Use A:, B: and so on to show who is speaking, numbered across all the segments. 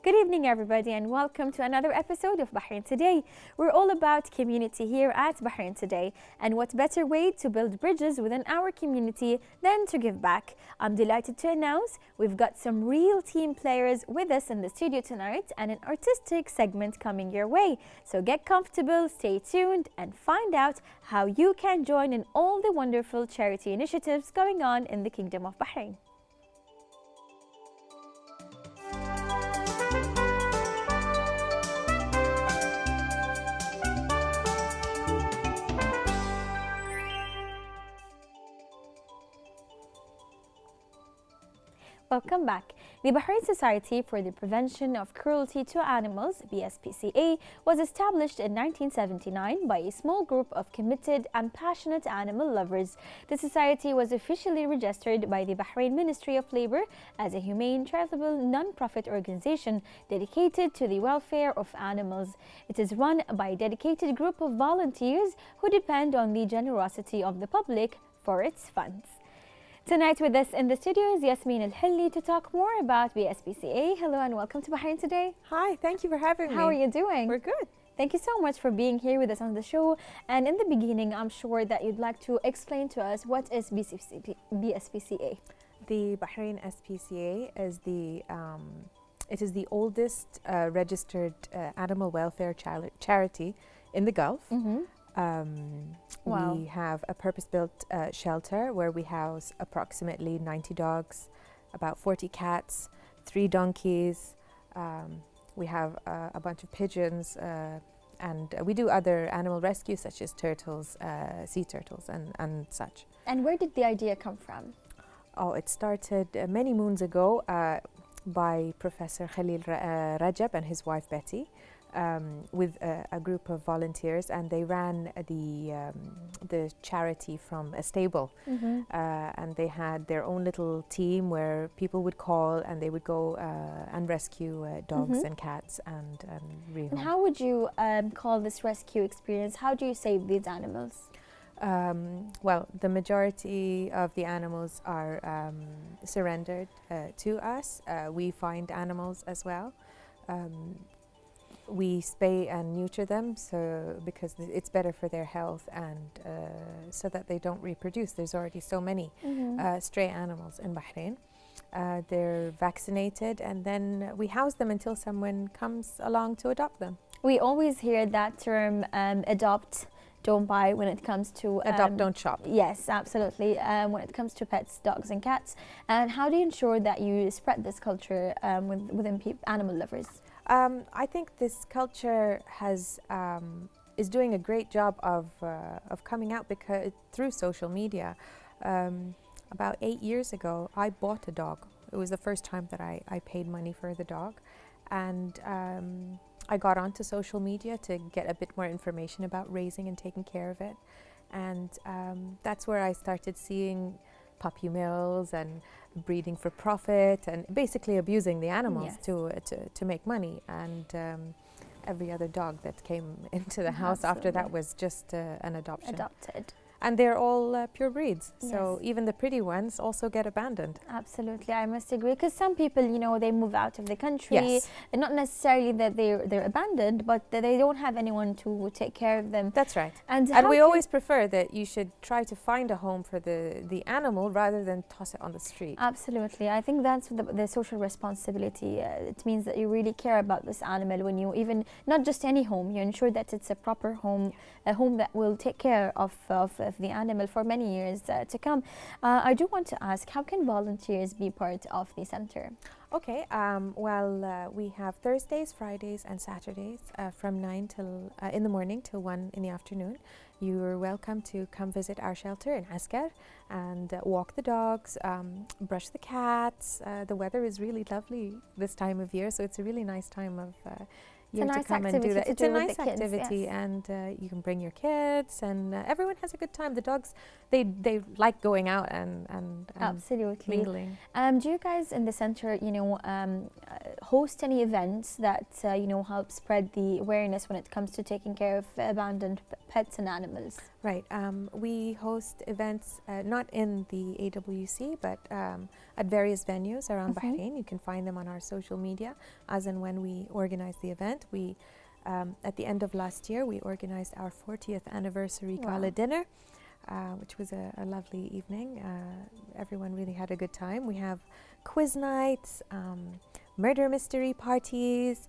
A: Good evening, everybody, and welcome to another episode of Bahrain Today. We're all about community here at Bahrain Today, and what better way to build bridges within our community than to give back? I'm delighted to announce we've got some real team players with us in the studio tonight and an artistic segment coming your way. So get comfortable, stay tuned, and find out how you can join in all the wonderful charity initiatives going on in the Kingdom of Bahrain. Welcome back. The Bahrain Society for the Prevention of Cruelty to Animals, BSPCA, was established in 1979 by a small group of committed and passionate animal lovers. The society was officially registered by the Bahrain Ministry of Labor as a humane, charitable, non-profit organization dedicated to the welfare of animals. It is run by a dedicated group of volunteers who depend on the generosity of the public for its funds. Tonight with us in the studio is Yasmin Al-Hilli to talk more about BSPCA. Hello and welcome to Bahrain Today.
B: Hi, thank you for having me.
A: How are you doing?
B: We're good.
A: Thank you so much for being here with us on the show. And in the beginning, I'm sure that you'd like to explain to us what is BSPCA.
B: The Bahrain SPCA is it is the oldest registered animal welfare charity in the Gulf.
A: Wow.
B: We have a purpose-built shelter where we house approximately 90 dogs, about 40 cats, 3 donkeys. We have a bunch of pigeons, and we do other animal rescue such as turtles, sea turtles and such.
A: And where did the idea come from?
B: Oh, it started many moons ago by Professor Khalil Rajab and his wife Betty. With a group of volunteers, and they ran the charity from a stable, and they had their own little team where people would call and they would go and rescue dogs and cats and rehome.
A: And how would you call this rescue experience? How do you save these animals?
B: Well, the majority of the animals are surrendered to us. We find animals as well. We spay and neuter them, so because it's better for their health and so that they don't reproduce. There's already so many stray animals in Bahrain. They're vaccinated, and then we house them until someone comes along to adopt them.
A: We always hear that term, adopt, don't buy, when it comes to
B: adopt, don't shop.
A: Yes, absolutely. When it comes to pets, dogs and cats. And how do you ensure that you spread this culture within animal lovers?
B: I think this culture is doing a great job of coming out because through social media. About 8 years ago, I bought a dog. It was the first time that I paid money for the dog, and I got onto social media to get a bit more information about raising and taking care of it, and that's where I started seeing puppy mills and breeding for profit and basically abusing the animals to make money, and every other dog that came into the house after that was just an adoption.
A: Adopted.
B: And they're all pure breeds, so even the pretty ones also get abandoned.
A: Absolutely, I must agree, because some people, they move out of the country, and not necessarily that they're abandoned, but that they don't have anyone to take care of them.
B: That's right.
A: And
B: we always prefer that you should try to find a home for the animal rather than toss it on the street.
A: Absolutely, I think that's the social responsibility. It means that you really care about this animal when you even, not just any home, you ensure that it's a proper home, a home that will take care of the animal for many years to come. I do want to ask, how can volunteers be part of the center?
B: Okay, we have Thursdays, Fridays and Saturdays from 9 till in the morning till 1 in the afternoon. You're welcome to come visit our shelter in Askar and walk the dogs, brush the cats. The weather is really lovely this time of year, so it's a really nice time of year
A: nice
B: to come and do
A: activity
B: that.
A: to
B: It's
A: do
B: a
A: with
B: nice
A: the kids,
B: activity,
A: yes.
B: and you can bring your kids, and everyone has a good time. The dogs, they like going out and
A: Absolutely.
B: mingling.
A: Do you guys in the center, host any events that help spread the awareness when it comes to taking care of abandoned pets and animals?
B: Right. We host events not in the AWC, but at various venues around Bahrain. You can find them on our social media as and when we organize the event. We, at the end of last year, we organized our 40th anniversary Gala dinner, which was a lovely evening. Everyone really had a good time. We have quiz nights, murder mystery parties.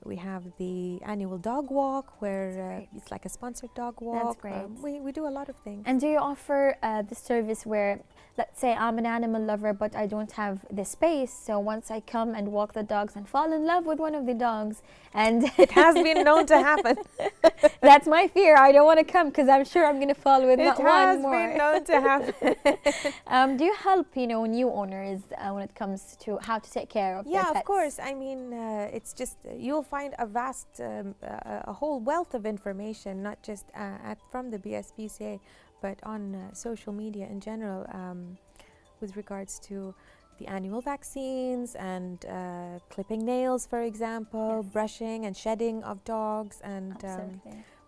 B: We have the annual dog walk where it's like a sponsored dog walk.
A: That's great.
B: We do a lot of things.
A: And do you offer the service where, let's say I'm an animal lover, but I don't have the space, so once I come and walk the dogs and fall in love with one of the dogs, and
B: it has been known to happen.
A: That's my fear. I don't want to come because I'm sure I'm going to fall with not one more.
B: It has been known to happen.
A: Do you help, new owners when it comes to how to take care of their pets?
B: Yeah, of course. I mean, it's just you'll find a vast, a whole wealth of information, not just from the BSPCA, but on social media in general, with regards to the annual vaccines and clipping nails, for example, brushing and shedding of dogs, and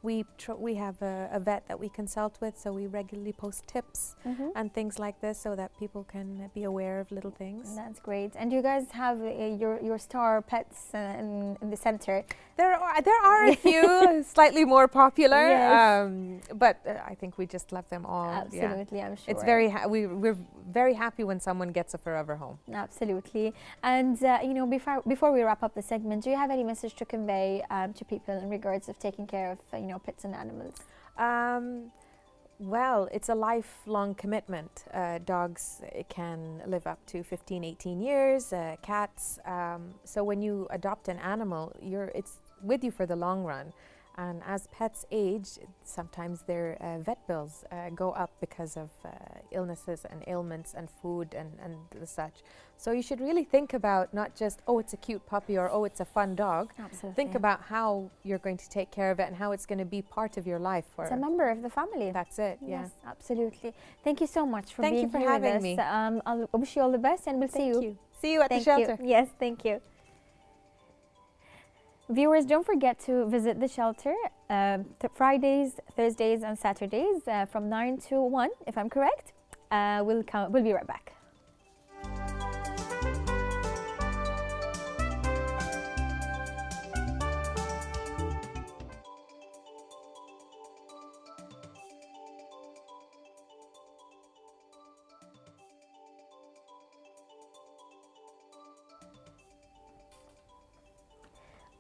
B: we have a vet that we consult with, so we regularly post tips and things like this so that people can be aware of little things.
A: That's great. And you guys have your star pets in the center.
B: There are a few slightly more popular, but I think we just love them all.
A: Absolutely, I'm sure.
B: It's we're very happy when someone gets a forever home.
A: Absolutely. And before we wrap up the segment, do you have any message to convey to people in regards of taking care of pets and animals?
B: Well, it's a lifelong commitment. Dogs can live up to 15, 18 years, cats. So when you adopt an animal, it's with you for the long run. And as pets age, sometimes their vet bills go up because of illnesses and ailments and food and such. So you should really think about not just, oh, it's a cute puppy or, oh, it's a fun dog.
A: Absolutely.
B: Think about how you're going to take care of it and how it's going to be part of your life.
A: It's a member of the family.
B: That's it,
A: yes, absolutely. Thank you so much for being here with us.
B: Thank you for having me.
A: I wish you all the best, and we'll see you.
B: See you at the shelter.
A: Yes, thank you. Viewers, don't forget to visit the shelter Fridays, Thursdays and Saturdays from 9 to 1, if I'm correct. We'll be right back.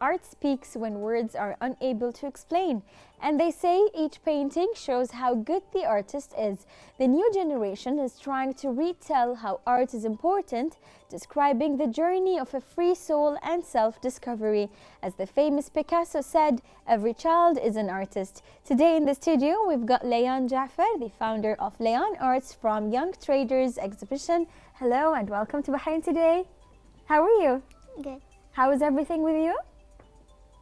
A: Art speaks when words are unable to explain, and they say each painting shows how good the artist is. The new generation is trying to retell how art is important, describing the journey of a free soul and self-discovery. As the famous Picasso said, every child is an artist. Today in the studio, we've got Leon Jaffer, the founder of Leon Arts from Young Traders Exhibition. Hello and welcome to Bahrain Today. How are you?
C: Good.
A: How is everything with you?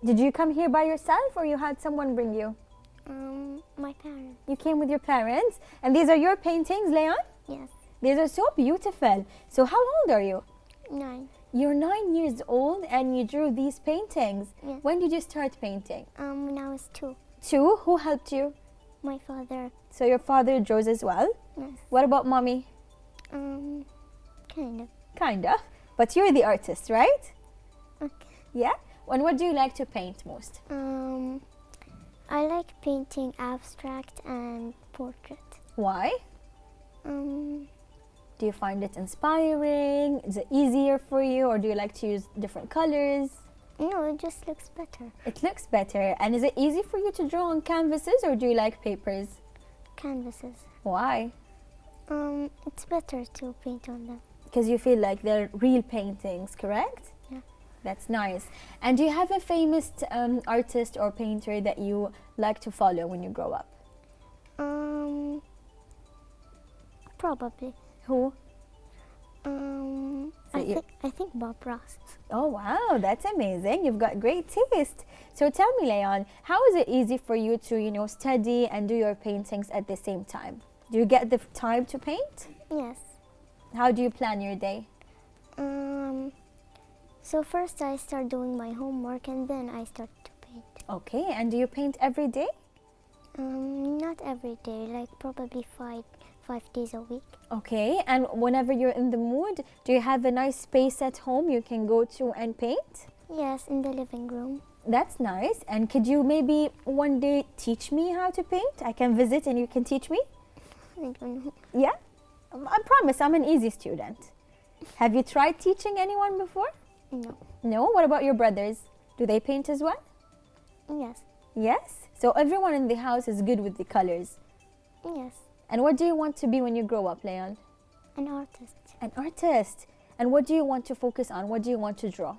A: Did you come here by yourself or you had someone bring you?
C: My parents.
A: You came with your parents? And these are your paintings, Leon?
C: Yes.
A: These are so beautiful. So how old are you?
C: 9.
A: You're 9 years old and you drew these paintings.
C: Yes.
A: When did you start painting?
C: When I was 2.
A: 2? Who helped you?
C: My father.
A: So your father draws as well?
C: Yes.
A: What about mommy?
C: Kind of.
A: Kind of. But you're the artist, right?
C: Okay.
A: Yeah? And what do you like to paint most?
C: I like painting abstract and portrait.
A: Why?
C: Um,
A: Do you find it inspiring? Is it easier for you, or do you like to use different colors?
C: no, it just looks better.
A: It looks better. And is it easy for you to draw on canvases, or do you like papers?
C: Canvases.
A: Why?
C: It's better to paint on them.
A: Because you feel like they're real paintings, correct?
C: Yeah.
A: That's nice. And do you have a famous artist or painter that you like to follow when you grow up?
C: Probably.
A: Who?
C: I I think Bob Ross.
A: Oh, wow, that's amazing. You've got great taste. So tell me, Leon, how is it easy for you to, study and do your paintings at the same time? Do you get the time to paint?
C: Yes.
A: How do you plan your day?
C: So first I start doing my homework and then I start to paint.
A: Okay, and do you paint every day?
C: Not every day, like probably five days a week.
A: Okay, and whenever you're in the mood, do you have a nice space at home you can go to and paint?
C: Yes, in the living room.
A: That's nice. And could you maybe one day teach me how to paint? I can visit and you can teach me?
C: I don't know.
A: Yeah? I promise I'm an easy student. Have you tried teaching anyone before?
C: No.
A: No? What about your brothers? Do they paint as well?
C: Yes.
A: Yes? So everyone in the house is good with the colors.
C: Yes.
A: And what do you want to be when you grow up, Leon?
C: An artist.
A: An artist. And what do you want to focus on? What do you want to draw?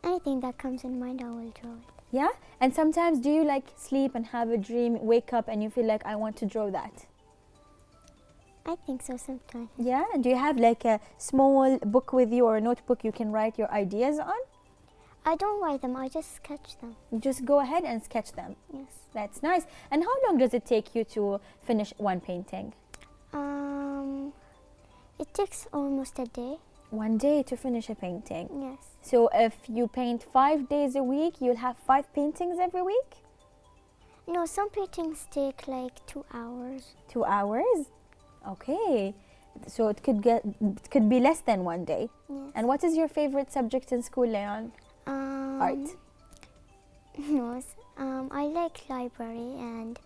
C: Anything that comes in mind, I will draw it.
A: Yeah? And sometimes do you sleep and have a dream, wake up and you feel like I want to draw that?
C: I think so sometimes.
A: Yeah? And do you have a small book with you or a notebook you can write your ideas on?
C: I don't write them, I just sketch them.
A: You just go ahead and sketch them.
C: Yes.
A: That's nice. And how long does it take you to finish one painting?
C: It takes almost a day.
A: 1 day to finish a painting.
C: Yes.
A: So if you paint 5 days a week, you'll have 5 paintings every week?
C: No, some paintings take like 2 hours.
A: 2 hours? Okay. So it could be less than 1 day.
C: Yes.
A: And what is your favorite subject in school, Leon? Art.
C: No, I like library and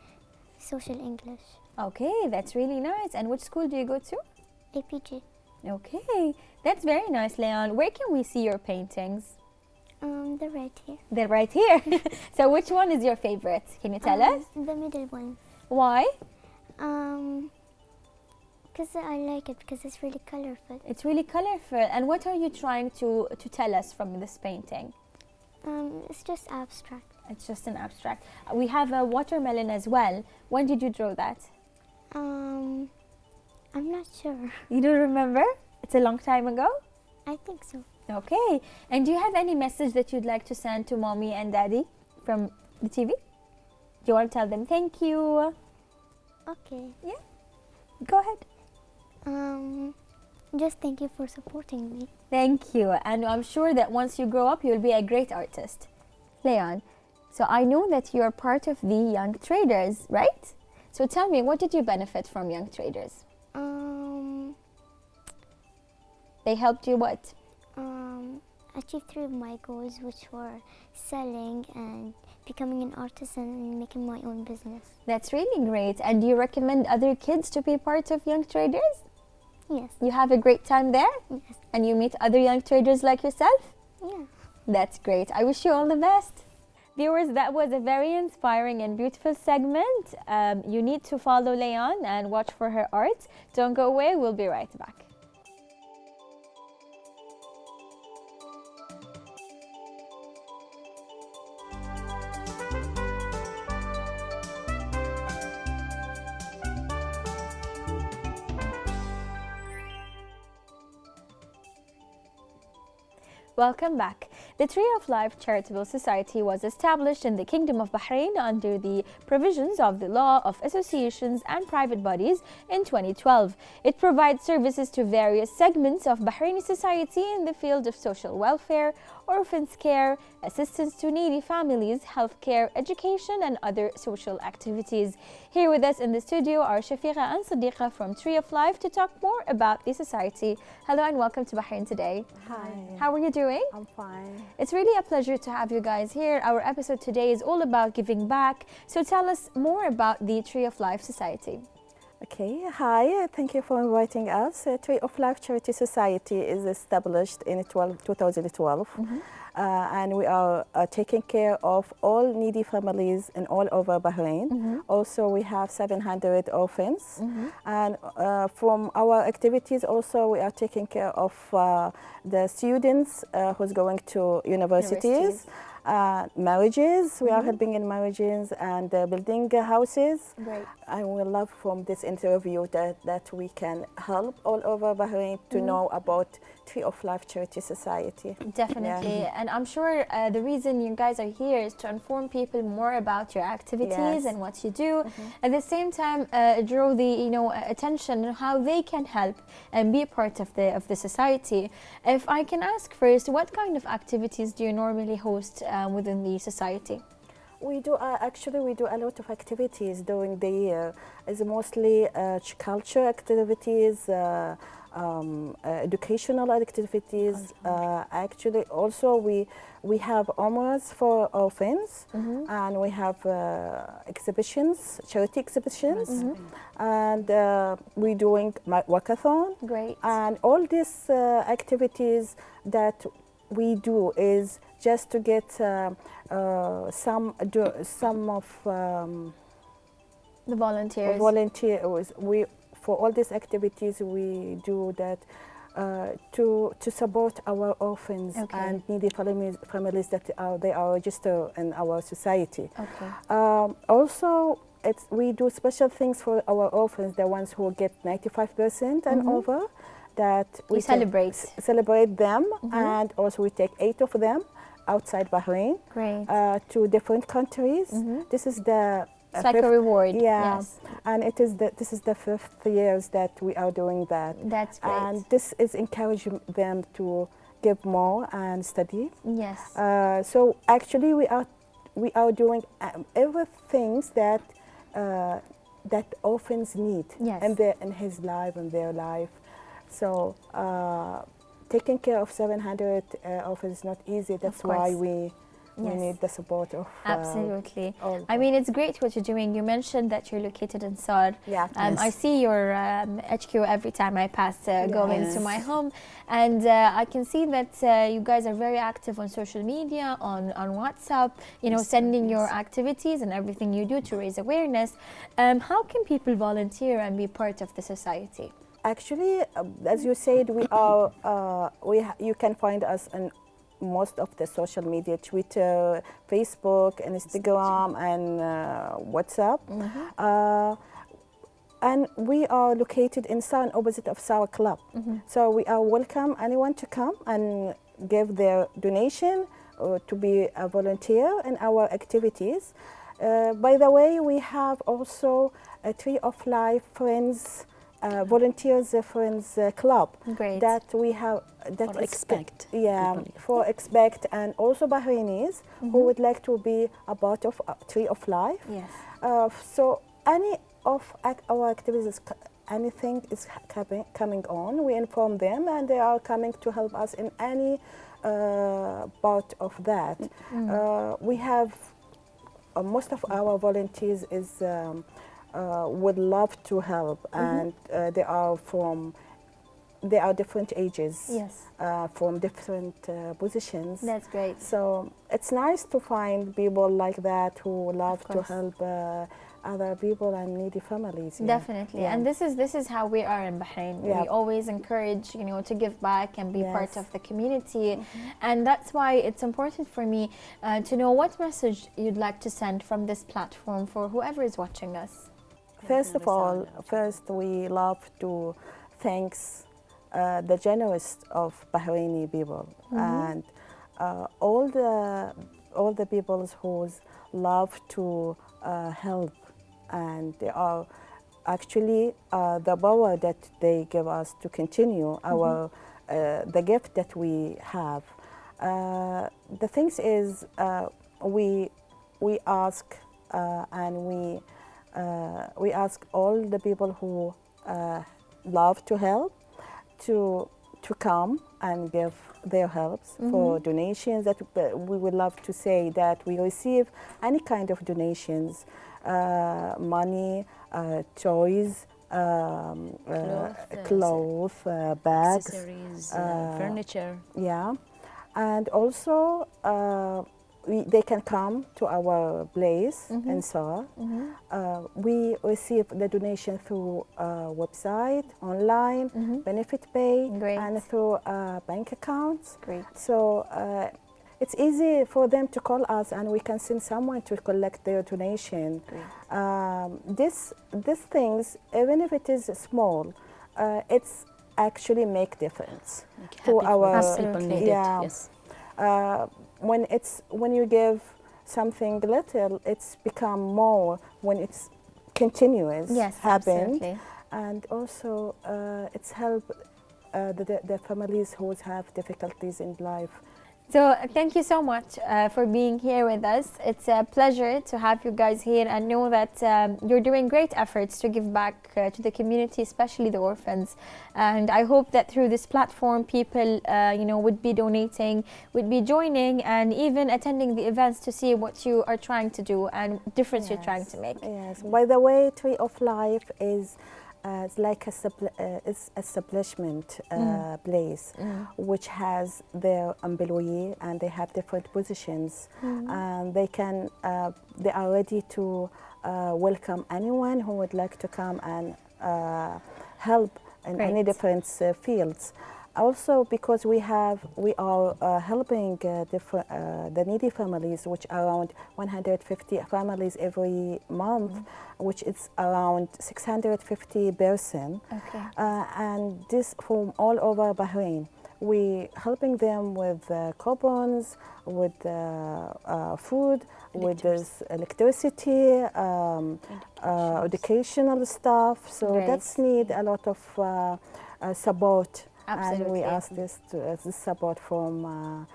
C: social English.
A: Okay, that's really nice. And which school do you go to?
C: APG.
A: Okay, that's very nice, Leon. Where can we see your paintings?
C: They're right here.
A: They're right here. So which one is your favorite? Can you tell us?
C: The middle one.
A: Why?
C: Because I like it because it's really colorful.
A: It's really colorful. And what are you trying to tell us from this painting?
C: It's just abstract.
A: It's just an abstract. We have a watermelon as well. When did you draw that?
C: I'm not sure.
A: You don't remember? It's a long time ago?
C: I think so.
A: Okay. And do you have any message that you'd like to send to mommy and daddy from the TV? Do you want to tell them thank you?
C: Okay.
A: Yeah. Go ahead.
C: Just thank you for supporting me.
A: Thank you. And I'm sure that once you grow up, you'll be a great artist. Leon, so I know that you're part of the Young Traders, right? So tell me, what did you benefit from Young Traders? They helped you what?
C: Achieve 3 of my goals, which were selling and becoming an artist and making my own business.
A: That's really great. And do you recommend other kids to be part of Young Traders?
C: Yes.
A: You have a great time there?
C: Yes.
A: And you meet other young traders like yourself?
C: Yeah.
A: That's great. I wish you all the best. Viewers, that was a very inspiring and beautiful segment. You need to follow Leon and watch for her art. Don't go away. We'll be right back. Welcome back. The Tree of Life Charitable Society was established in the Kingdom of Bahrain under the provisions of the Law of Associations and Private Bodies in 2012. It provides services to various segments of Bahraini society in the field of social welfare, orphans care, assistance to needy families, healthcare, education, and other social activities. Here with us in the studio are Shafiqa and Sadiqa from Tree of Life to talk more about the society. Hello and welcome to Bahrain Today.
D: Hi.
A: How are you doing?
D: I'm fine.
A: It's really a pleasure to have you guys here. Our episode today is all about giving back. So tell us more about the Tree of Life Society.
D: Okay, hi. Thank you for inviting us. Tree of Life Charity Society is established in 2012. And we are taking care of all needy families in all over Bahrain. Also, we have 700 orphans. And from our activities also, we are taking care of the students who's going to universities. marriages. We are helping in marriages and building houses.
A: Great.
D: I would love from this interview that we can help all over Bahrain to know about Tree of Life Charity Society.
A: Definitely, and I'm sure the reason you guys are here is to inform people more about your activities and what you do. At the same time, draw the attention on how they can help and be a part of the society. If I can ask first, what kind of activities do you normally host within the society?
D: We do we do a lot of activities during the year. It's mostly culture activities. Educational activities. Actually, also we have Umrahs for orphans, and we have exhibitions, charity exhibitions, and we're doing walkathon.
A: Great.
D: And all these activities that we do is just to get some of
A: The volunteers.
D: volunteers. For all these activities, we do that to support our orphans and needy families that they are registered in our society.
A: Okay.
D: Also, we do special things for our orphans, the ones who get 95% and over. That
A: we
D: celebrate them, and also we take 8 of them outside Bahrain.
A: Great.
D: To different countries. This is the
A: it's like a reward.
D: Yeah,
A: yes.
D: And this is the 5th years that we are doing that.
A: That's great.
D: And this is encouraging them to give more and study.
A: Yes.
D: So actually, we are doing everything that that orphans need in his life and their life. So taking care of 700 orphans is not easy. That's why we need the support of
A: absolutely. I mean, it's great what you're doing. You mentioned that you're located in Saar.
D: Yeah.
A: I see your HQ every time I pass going to my home, and I can see that you guys are very active on social media, on WhatsApp. Sending your activities and everything you do to raise awareness. How can people volunteer and be part of the society?
D: Actually, as you said, we are. You can find us on most of the social media: Twitter, Facebook, Instagram, and WhatsApp. And we are located in Saar, opposite of Saar Club. So we are welcome anyone to come and give their donation or to be a volunteer in our activities. By the way, we have also a Tree of Life Friends. Volunteers Friends Club.
A: Great.
D: That we have that
E: for expect.
D: For expect and also Bahrainis who would like to be a part of Tree of Life.
A: Yes.
D: So any of our activities, anything is coming on, we inform them and they are coming to help us in any part of that. We have most of our volunteers is would love to help, and they are different ages, from different positions.
A: That's great.
D: So it's nice to find people like that who love to help other people and needy families.
A: Definitely, and this is how we are in Bahrain. We always encourage, to give back and be part of the community, and that's why it's important for me to know what message you'd like to send from this platform for whoever is watching us.
D: First of all, we love to thank the generous of Bahraini people and all the peoples who love to help, and they are actually the power that they give us to continue our the gift that we have. The thing is, we ask and we ask all the people who love to help to come and give their helps for donations. That we would love to say that we receive any kind of donations, money, toys, clothes, bags,
E: accessories, furniture.
D: Yeah, and also they can come to our place in Saar. We receive the donation through website, online, benefit pay, and through bank accounts.
A: Great.
D: So it's easy for them to call us, and we can send someone to collect their donation. These things, even if it is small, it's actually make difference to our
E: people need it. Yes.
D: When you give something little, it's become more when it's continuous.
A: Yes,
D: happen.
A: absolutely.
D: And also it's help the families who have difficulties in life.
A: So thank you so much for being here with us. It's a pleasure to have you guys here, and know that you're doing great efforts to give back to the community, especially the orphans. And I hope that through this platform, people would be donating, would be joining, and even attending the events to see what you are trying to do and difference you're trying to make.
D: Yes. By the way, Tree of Life is it's like establishment place, which has their employee, and they have different positions, and they are ready to welcome anyone who would like to come and help in any different fields. Also, because we are helping the needy families, which are around 150 families every month, which is around 650 person, and this from all over Bahrain. We helping them with coupons, with food, with this electricity, educational stuff. So that's need a lot of support.
A: Absolutely.
D: And we ask this support from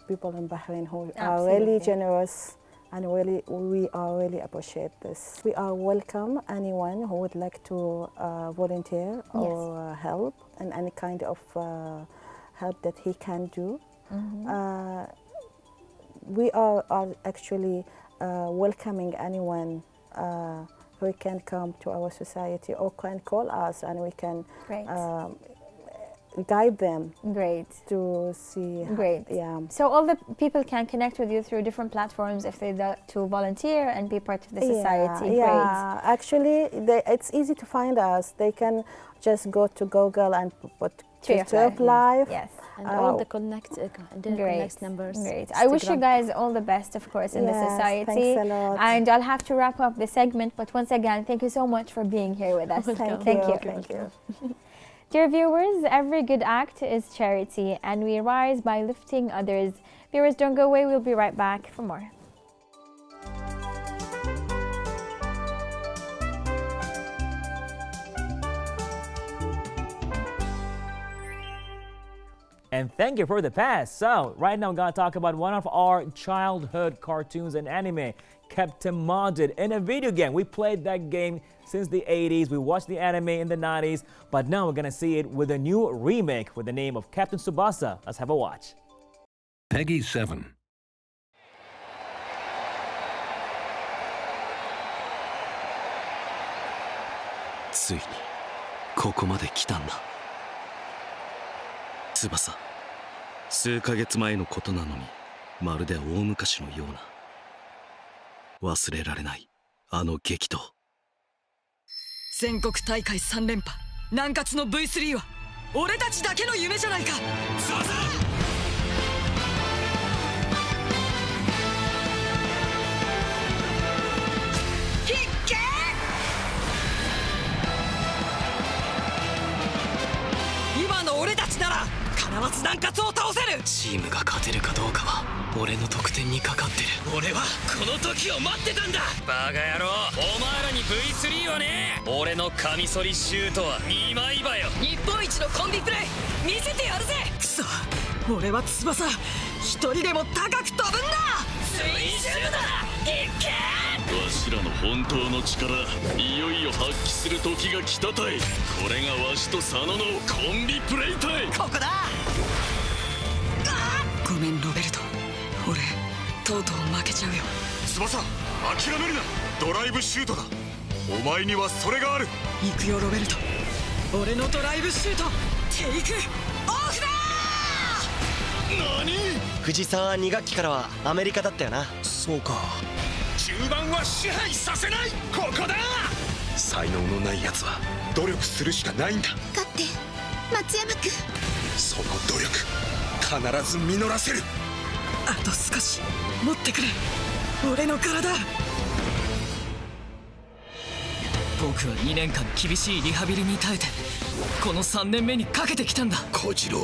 D: people in Bahrain who are really generous, and we are really appreciate this. We are welcome anyone who would like to volunteer or help in any kind of help that he can do. We are actually welcoming anyone who can come to our society or can call us, and we can guide them.
A: Great.
D: To see.
A: Great.
D: Yeah.
A: So all the people can connect with you through different platforms if they want to volunteer and be part of the society.
D: Yeah.
A: Great.
D: Actually, it's easy to find us. They can just go to Google and put Tree of Life.
A: Yes.
E: And all the connect numbers.
A: Great. I wish you guys all the best, of course, in the society.
D: Thanks a lot.
A: And I'll have to wrap up the segment, but once again, thank you so much for being here with us.
D: Thank you.
A: Dear viewers, every good act is charity, and we rise by lifting others. Viewers, don't go away. We'll be right back for more.
F: And thank you for the pass. So right now we're gonna talk about one of our childhood cartoons and anime, Captain Modded, in a video game. We played that game since the 80s. We watched the anime in the 90s, but now we're gonna see it with a new remake with the name of Captain Tsubasa. Let's have a watch.
G: Peggy 7.
H: ついにここまで来たんだ。翼、数ヶ月前のことなのにまるで大昔のような。忘れられないあの激闘。
I: 全国大会3連覇、南葛の V3 は俺たちだけの夢じゃないか。今の俺たちなら必ず南葛を倒せる。
H: チームが勝てるかどうかは俺の得点にかかってる。
J: 俺はこの時を待ってたんだ。バカ野郎、お前らに V3 はね。俺のカミソリシュートは2枚刃よ。
I: 日本一のコンビプレイ見せてやるぜ。くそ、俺は翼一人でも高く飛ぶんだ。
J: 追従だ、いっけ。
K: わしらの本当の力、いよいよ発揮する時が来たたい。これがわしと佐野のコンビプレイタイ。
I: ここだ。ごめんロベルト、俺とうとう負けちゃうよ。
K: 翼、諦めるな。ドライブシュートだ。お前にはそれがある。
I: 行くよロベルト、俺のドライブシュートテイクオフだ。
K: 何？
L: 藤沢2学期からはアメリカだったよな。
H: そうか。
K: 中盤は支配させない。ここだ。才能のない奴は努力するしかないんだ。
M: 勝って松山君、
K: その努力必ず実らせる。
I: と少し持ってくれ俺の体。僕は2年間厳しいリハビリに耐えてこの3年目にかけてきたんだ。
M: 小次郎、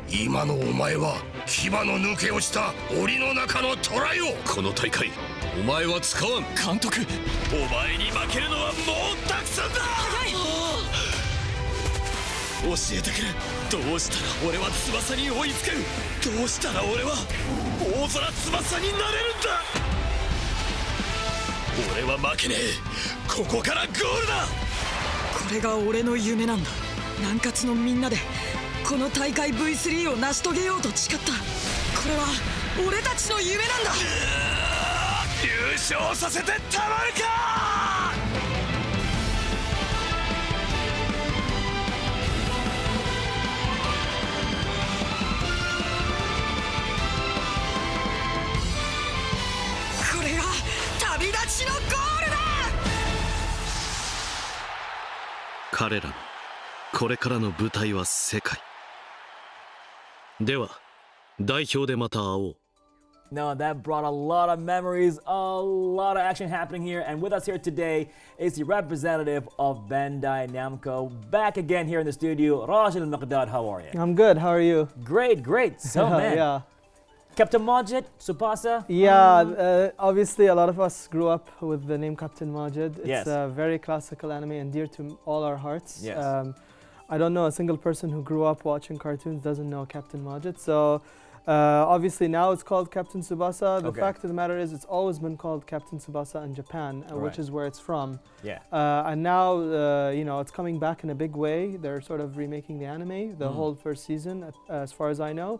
M: 今のお前は牙の抜け落ちた檻の中の虎よ。
K: この大会お前は使わん。
I: 監督、
J: お前に負けるのはもうたくさんだ。
I: 早い。
J: 教えてくれ。どうしたら俺は翼に追いつける。どうしたら俺は大空翼になれるんだ。俺は負けねえ。ここからゴールだ。
I: これが俺の夢なんだ。南葛のみんなでこの大会 V3 を成し遂げようと誓った。これは俺たちの夢なんだ。
J: 優勝させてたまるか。
I: これが旅立ちのゴールだ。
H: 彼らのこれからの舞台は世界。では代表でまた会おう。
F: No, that brought a lot of memories, a lot of action happening here. And with us here today is the representative of Bandai Namco. Back again here in the studio, Raj al-Maqdad, how are you?
N: I'm good, how are you?
F: Great, great. So, man,
N: yeah.
F: Captain Majid, Tsubasa?
N: Yeah, obviously a lot of us grew up with the name Captain Majid. It's
F: Yes.
N: a very classical anime and dear to all our hearts.
F: Yes.
N: I don't know a single person who grew up watching cartoons doesn't know Captain Majid. So obviously now it's called Captain Tsubasa. The fact of the matter is it's always been called Captain Tsubasa in Japan, which is where it's from.
F: Yeah.
N: And now, it's coming back in a big way. They're sort of remaking the anime, the whole first season, as far as I know.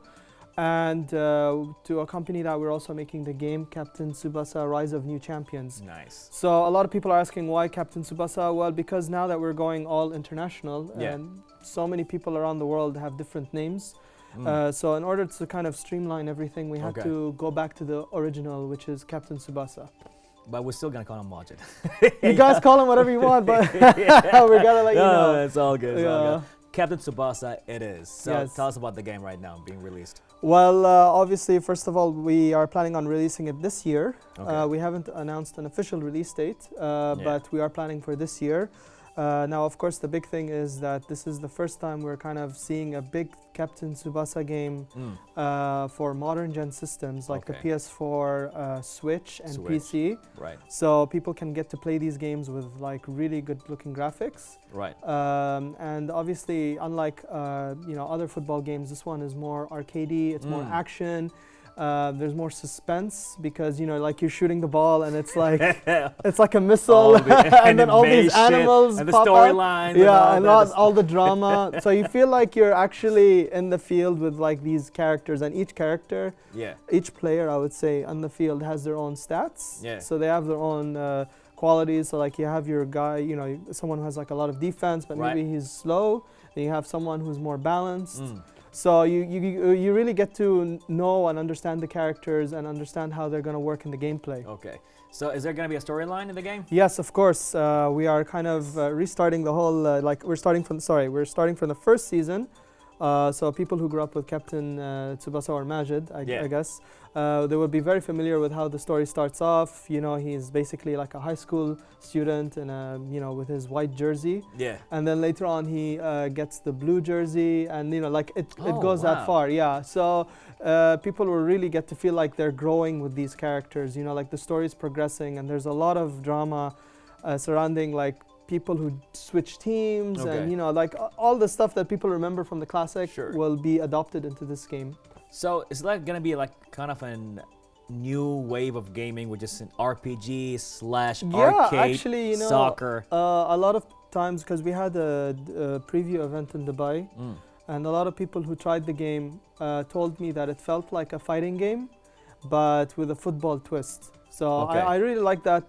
N: And to accompany that, we're also making the game Captain Tsubasa Rise of New Champions.
F: Nice.
N: So a lot of people are asking why Captain Tsubasa? Well, because now that we're going all international and so many people around the world have different names. So in order to kind of streamline everything, we had to go back to the original, which is Captain Tsubasa.
F: But we're still going to call him Majid.
N: You guys call him whatever you want, but we got to let you know.
F: No, it's all good. It's all good. Captain Tsubasa it is. So
N: Yes.
F: tell us about the game right now being released.
N: Well, obviously, first of all, we are planning on releasing it this year.
F: Okay.
N: We haven't announced an official release date, but we are planning for this year. Now, of course, the big thing is that this is the first time we're kind of seeing a big Captain Tsubasa game for modern gen systems like the PS4, Switch, and PC.
F: Right.
N: So people can get to play these games with like really good looking graphics.
F: Right.
N: And obviously, unlike other football games, this one is more arcadey. It's more action. There's more suspense because like you're shooting the ball and it's like it's like a missile, and then all these animals
F: and the
N: pop
F: storyline.
N: Yeah, and all the drama. So you feel like you're actually in the field with like these characters, and each character, each player, I would say, on the field has their own stats.
F: Yeah.
N: So they have their own qualities. So like you have your guy, someone who has like a lot of defense, but maybe he's slow. Then you have someone who's more balanced. So you really get to know and understand the characters and understand how they're going to work in the gameplay.
F: Okay. So is there going to be a storyline in the game?
N: Yes, of course. We are kind of restarting the whole, we're starting from the first season. So people who grew up with Captain Tsubasa or Majid, I guess, they will be very familiar with how the story starts off. He's basically like a high school student and with his white jersey.
F: Yeah.
N: And then later on he gets the blue jersey, and it goes that far. Yeah. So people will really get to feel like they're growing with these characters. Like the story is progressing, and there's a lot of drama surrounding like people who switch teams and all the stuff that people remember from the classic will be adopted into this game.
F: So is that going to be like kind of a new wave of gaming, which is an RPG / arcade,
N: actually,
F: soccer?
N: A lot of times, because we had a preview event in Dubai, and a lot of people who tried the game told me that it felt like a fighting game, but with a football twist. So I really like that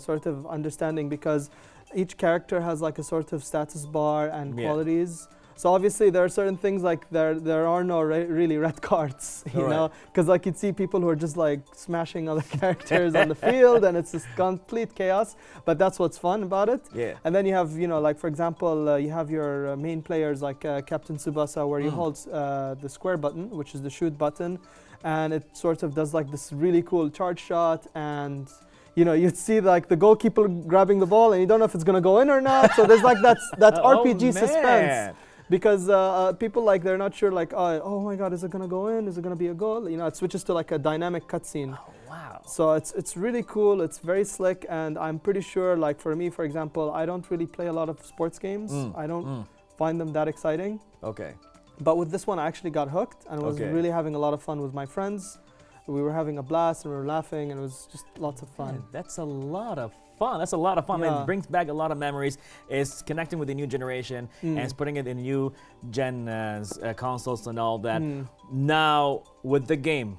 N: sort of understanding, because each character has like a sort of status bar and qualities. So obviously there are certain things like there are no really red cards, you know, because like you'd see people who are just like smashing other characters on the field, and it's just complete chaos. But that's what's fun about it.
F: Yeah.
N: And then you have, you know, like for example, you have your main players like Captain Tsubasa, where you hold the square button, which is the shoot button, and it sort of does like this really cool charge shot, and you know, you'd see like the goalkeeper grabbing the ball and you don't know if it's going to go in or not. So there's like that RPG suspense. Because people like, they're not sure like, oh my God, is it going to go in? Is it going to be a goal? You know, it switches to like a dynamic cutscene.
F: Oh, wow.
N: So it's really cool. It's very slick. And I'm pretty sure, like for me, for example, I don't really play a lot of sports games. I don't find them that exciting.
F: Okay.
N: But with this one, I actually got hooked and was really having a lot of fun with my friends. We were having a blast and we were laughing, and it was just lots of fun.
F: Yeah, that's a lot of fun. That's a lot of fun.
N: Yeah.
F: And it brings back a lot of memories. It's connecting with the new generation and it's putting it in new gen consoles and all that. Now, with the game,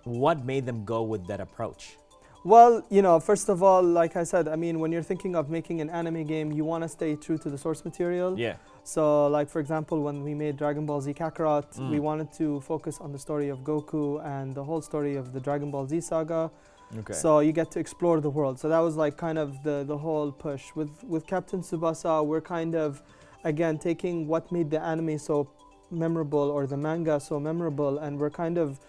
F: what made them go with that approach?
N: Well, you know, first of all, like I said, I mean, when you're thinking of making an anime game, you want to stay true to the source material.
F: Yeah.
N: So, like, for example, when we made Dragon Ball Z Kakarot, we wanted to focus on the story of Goku and the whole story of the Dragon Ball Z saga.
F: Okay.
N: So you get to explore the world. So that was like kind of the whole push. With Captain Tsubasa, we're kind of, again, taking what made the anime so memorable or the manga so memorable, and we're kind of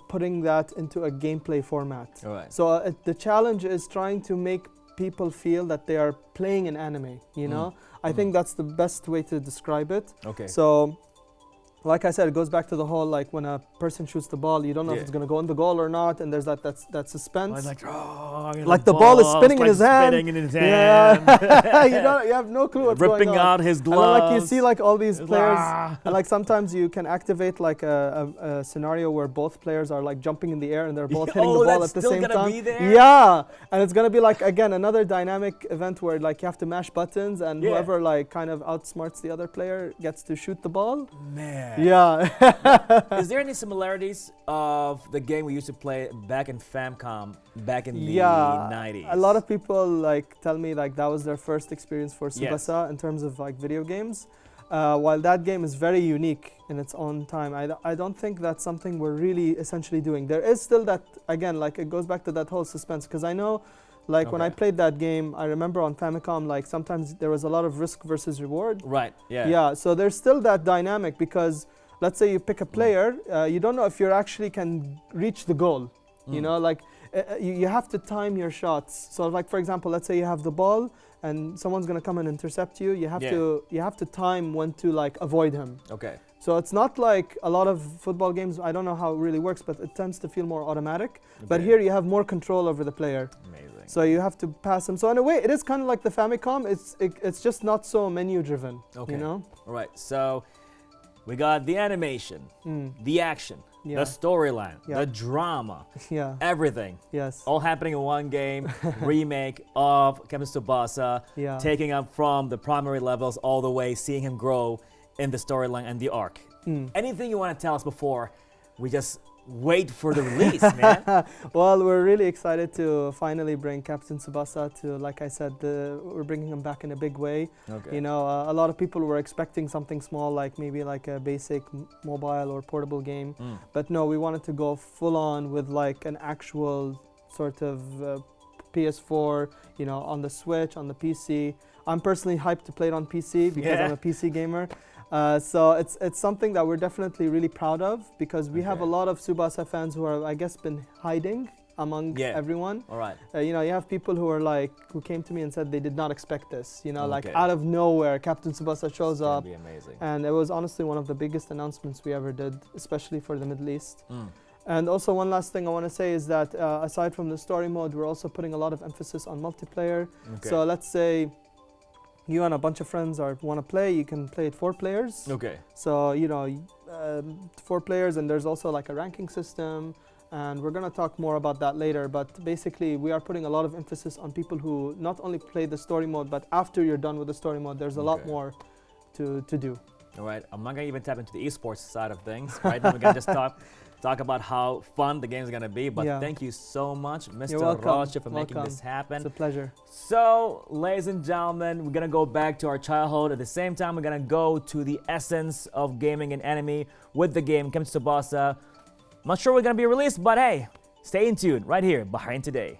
N: putting that into a gameplay format.
F: All right.
N: So the challenge is trying to make people feel that they are playing an anime, you know? I think that's the best way to describe it.
F: Okay.
N: So, like I said, it goes back to the whole, like, when a person shoots the ball, you don't know if it's going to go in the goal or not, and there's that suspense.
F: Like
N: the ball is spinning in his hand.
F: Spinning in his hand.
N: Yeah. you have no clue what's going on.
F: Ripping out his gloves.
N: And then, like, you see like all these players, and like sometimes you can activate like a scenario where both players are like jumping in the air and they're both hitting the ball at the same time.
F: Be there?
N: Yeah, and it's gonna be like, again, another dynamic event where like you have to mash buttons, and whoever like kind of outsmarts the other player gets to shoot the ball.
F: Man.
N: Yeah.
F: Is there any similarities of the game we used to play back in Famicom back in the 90s?
N: A lot of people like tell me like that was their first experience for Tsubasa in terms of like video games. While that game is very unique in its own time, I don't think that's something we're really essentially doing. There is still that, again, like it goes back to that whole suspense, because I know like when I played that game, I remember on Famicom, like sometimes there was a lot of risk versus reward.
F: Right, yeah.
N: Yeah, so there's still that dynamic, because let's say you pick a player, you don't know if you actually can reach the goal. You know, like you have to time your shots. So like, for example, let's say you have the ball and someone's going to come and intercept you. You have to time when to like avoid him.
F: Okay.
N: So it's not like a lot of football games, I don't know how it really works, but it tends to feel more automatic. Okay. But here you have more control over the player.
F: Amazing.
N: So you have to pass him. So in a way, it is kind of like the Famicom. It's just not so menu driven. Okay. You know?
F: All right. So we got the animation, the action, the storyline, the drama, everything.
N: Yes.
F: All happening in one game, remake of Captain Tsubasa, taking up from the primary levels all the way, seeing him grow in the storyline and the arc. Anything you want to tell us before we just wait for the release, man?
N: Well, we're really excited to finally bring Captain Tsubasa to, like I said, we're bringing him back in a big way. Okay. You know, a lot of people were expecting something small, like maybe like a basic mobile or portable game. But no, we wanted to go full on with like an actual sort of PS4, you know, on the Switch, on the PC. I'm personally hyped to play it on PC because I'm a PC gamer. So it's something that we're definitely really proud of, because we have a lot of Tsubasa fans who are, I guess, been hiding among everyone.
F: All right.
N: You know, you have people who are like, who came to me and said they did not expect this. You know, like out of nowhere, Captain Tsubasa shows up.
F: That'd be amazing.
N: And it was honestly one of the biggest announcements we ever did, especially for the Middle East. And also one last thing I want to say is that aside from the story mode, we're also putting a lot of emphasis on multiplayer. So let's say you and a bunch of friends want to play, you can play it 4 players.
F: Okay.
N: So, you know, 4 players, and there's also like a ranking system, and we're going to talk more about that later. But basically, we are putting a lot of emphasis on people who not only play the story mode, but after you're done with the story mode, there's a lot more to do.
F: All right, I'm not gonna even tap into the esports side of things. Right now, we're gonna just talk about how fun the game is gonna be. But thank you so much, Mr. Rocha, for making this happen.
N: It's a pleasure.
F: So, ladies and gentlemen, we're gonna go back to our childhood. At the same time, we're gonna go to the essence of gaming and anime with the game comes Tsubasa. I'm not sure we're gonna be released, but hey, stay in tune right here, Bahrain Today.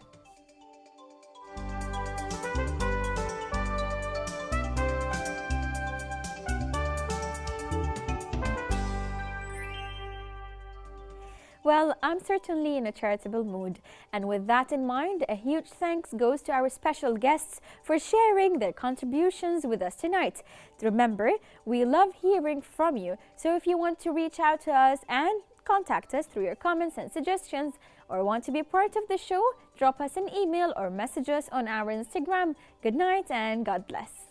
A: Well, I'm certainly in a charitable mood, and with that in mind, a huge thanks goes to our special guests for sharing their contributions with us tonight. Remember, we love hearing from you, so if you want to reach out to us and contact us through your comments and suggestions, or want to be part of the show, drop us an email or message us on our Instagram. Good night and God bless.